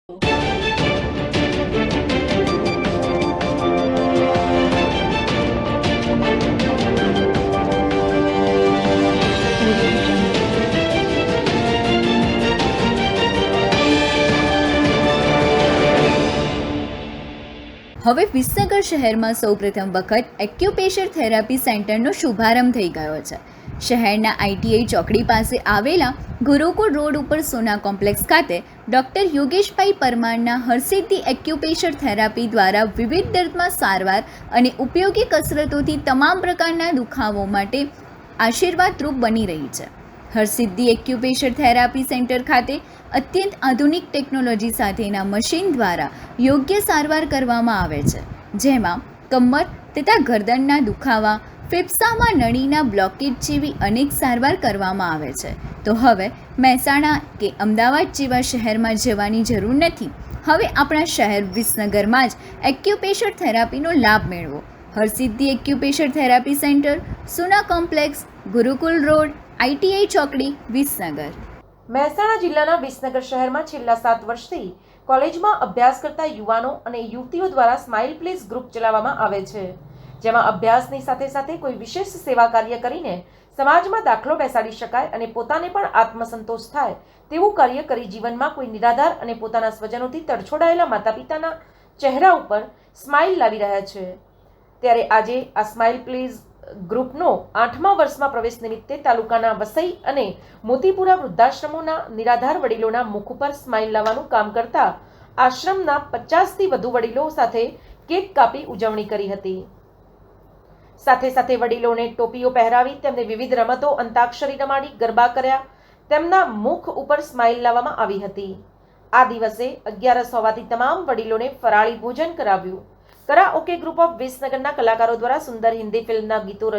હવે વિસનગર શહેરમાં સૌપ્રથમ વખત એક્યુપ્રેશર થેરાપી સેન્ટરનો શુભારંભ થઈ ગયો છે. શહેરના આઈટીઆઈ ચોકડી પાસે આવેલા ગુરુકુળ રોડ ઉપર સોના કોમ્પ્લેક્સ ખાતે ડૉક્ટર યોગેશભાઈ પરમારના હરસિદ્ધિ એક્યુપ્રેશર થેરાપી દ્વારા વિવિધ દર્દમાં સારવાર અને ઉપયોગી કસરતોથી તમામ પ્રકારના દુખાવો માટે આશીર્વાદરૂપ બની રહી છે. હરસિદ્ધિ એક્યુપ્રેશર થેરાપી સેન્ટર ખાતે અત્યંત આધુનિક ટેકનોલોજી સાથેના મશીન દ્વારા યોગ્ય સારવાર કરવામાં આવે છે, જેમાં કમર તથા ગરદનના દુખાવા, ફેફસામાં નળીના બ્લોકેજ જેવી અનેક સારવાર કરવામાં આવે છે. તો હવે મહેસાણા કે અમદાવાદ જેવા શહેરમાં જવાની જરૂર નથી. હવે આપણા શહેર વિસનગરમાં જ એક્યુપ્રેશર થેરાપીનો લાભ મેળવો. હરસિદ્ધિ એક્યુપ્રેશર થેરાપી સેન્ટર, સોના કોમ્પ્લેક્સ, ગુરુકુલ રોડ, આઈટીઆઈ ચોકડી, વિસનગર. મહેસાણા જિલ્લાના વિસનગર શહેરમાં છેલ્લા 7 વર્ષથી કોલેજમાં અભ્યાસ કરતા યુવાનો અને યુવતીઓ દ્વારા સ્માઇલ પ્લીઝ ગ્રુપ ચલાવવામાં આવે છે, જેમાં અભ્યાસની સાથે સાથે કોઈ વિશેષ સેવા કાર્ય કરીને સમાજમાં દાખલો બેસાડી શકાય અને પોતાને પણ આત્મસંતોષ થાય તેવું કાર્ય કરી જીવનમાં કોઈ નિરાધાર અને પોતાના સ્વજનોથી તરછોડાયેલા માતા પિતાના ચહેરા ઉપર સ્માઇલ લાવી રહ્યા છે. ત્યારે આજે આ સ્માઇલ પ્લીઝ ગ્રુપનો 8મા વર્ષમાં પ્રવેશ નિમિત્તે તાલુકાના વસઈ અને મોતીપુરા વૃદ્ધાશ્રમોના નિરાધાર વડીલોના મુખ ઉપર સ્માઇલ લાવવાનું કામ કરતા આશ્રમના 50થી વધુ વડીલો સાથે કેક કાપી ઉજવણી કરી હતી. સાથે સાથે વડીલોને ટોપીઓ પહેરાવી તેમને વિવિધ રમતો અંતાક્ષરી રમાડી ગરબા કર્યા. તેમના મુખ ઉપર સ્માઇલ લાવવામાં આવી હતી. આ દિવસે 11 હોવાથી તમામ વડીલોને ફરાળી ભોજન કરાવ્યું. કરાઓકે ગ્રુપ ઓફ વિસનગરના કલાકારો દ્વારા સુંદર હિન્દી ફિલ્મના ગીતો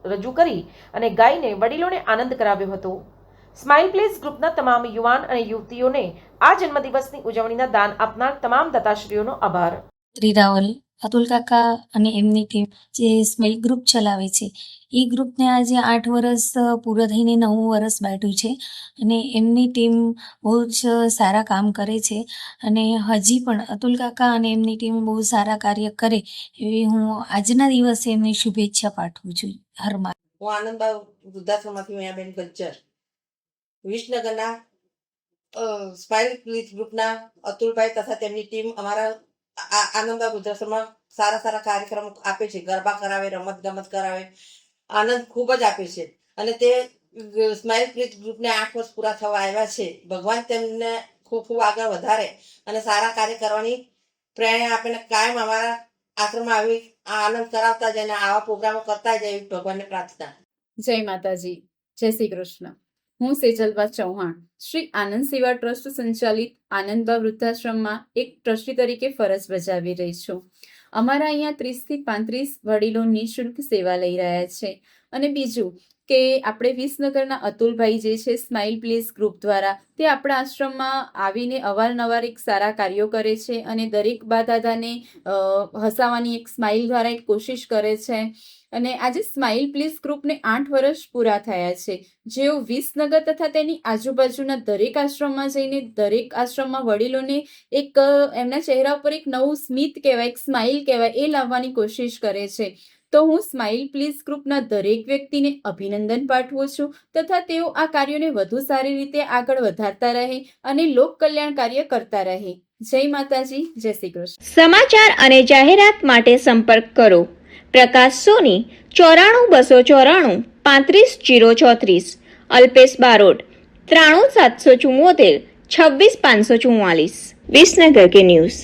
રજૂ કરી અને ગાઈને વડીલોને આનંદ કરાવ્યો હતો. સ્માઇલ પ્લીઝ ગ્રુપના તમામ યુવાન અને યુવતીઓને આ જન્મદિવસની ઉજવણીના દાન આપનાર તમામ દાતાશ્રીઓનો આભાર. ત્રિરાવલ અતુલ કાકા અને એમની ટીમ જે સ્માઇલ ગ્રુપ ચલાવે છે, એ ગ્રુપને આજે 8 વર્ષ પૂરા થઈને 9મું વર્ષ બેઠું છે અને એમની ટીમ બહુ જ સારા કામ કરે છે અને હજી પણ અતુલ કાકા અને એમની ટીમ બહુ સારા કાર્ય કરે એવી હું આજના દિવસે એમની શુભેચ્છા પાઠવું છું. હરમાં હું આનંદબા વૃદ્ધાશ્રમમાંથી મેયાબેન ગજ્જર વિસનગરના સ્માઇલ પ્લીઝ ગ્રુપના અતુલભાઈ તથા તેમની ટીમ અમારા આનંદબા વૃદ્ધાશ્રમમાં સારા કાર્યક્રમો આપે છે. ગરબા કરાવે, રમત ગમત કરાવે, આનંદ ખૂબ જ આપે છે અને તે સ્માઇલ પ્લીઝ ગ્રુપને 8 વર્ષ પૂરા થવા આવ્યા છે. ભગવાન તેમને ખૂબ આગળ વધારે અને સારા કાર્ય કરવાની પ્રેરણા આપીને કાયમ અમારા આશ્રમમાં આવી આનંદ કરાવતા જાય અને આવા પ્રોગ્રામો કરતા જાય એવી ભગવાનને પ્રાર્થના. જય માતાજી, જય શ્રી કૃષ્ણ. હું સેજલબા ચૌહાણ શ્રી આનંદ સેવા ટ્રસ્ટ સંચાલિત આનંદબા વૃદ્ધાશ્રમમાં એક ટ્રસ્ટી તરીકે ફરજ બજાવી રહી છું. અમારા અહીંયા 30થી 35 વડીલો નિઃશુલ્ક સેવા લઈ રહ્યા છે. અને બીજું કે આપણે વિસનગરના અતુલભાઈ જે છે સ્માઇલ પ્લીઝ ગ્રુપ દ્વારા તે આપણા આશ્રમમાં આવીને અવારનવાર એક સારા કાર્યો કરે છે અને દરેક બા દાદાને હસાવવાની એક સ્માઇલ દ્વારા એક કોશિશ કરે છે. અને આજે સ્માઇલ પ્લીઝ ગ્રુપને 8 વર્ષ પૂરા થયા છે, જેઓ વિસનગર તથા તેની આજુબાજુના દરેક આશ્રમમાં જઈને દરેક આશ્રમમાં વડીલોને એક એમના ચહેરા ઉપર એક નવું સ્મિત કહેવાય, એક સ્માઇલ કહેવાય, એ લાવવાની કોશિશ કરે છે. તો હું સ્માઇલ પ્લીઝ ગ્રુપના દરેક વ્યક્તિને અભિનંદન પાઠવું છું તથા તેઓ આ કાર્યોને વધુ સારી રીતે આગળ વધારતા રહે અને લોક કલ્યાણ કાર્ય કરતા રહે. જય માતાજી, જય શ્રી કૃષ્ણ. સમાચાર અને જાહેરાત માટે સંપર્ક કરો પ્રકાશ સોની 94 294 35 034, અલ્પેશ બારોટ 93 774 26 544. વિસનગર કે ન્યૂઝ.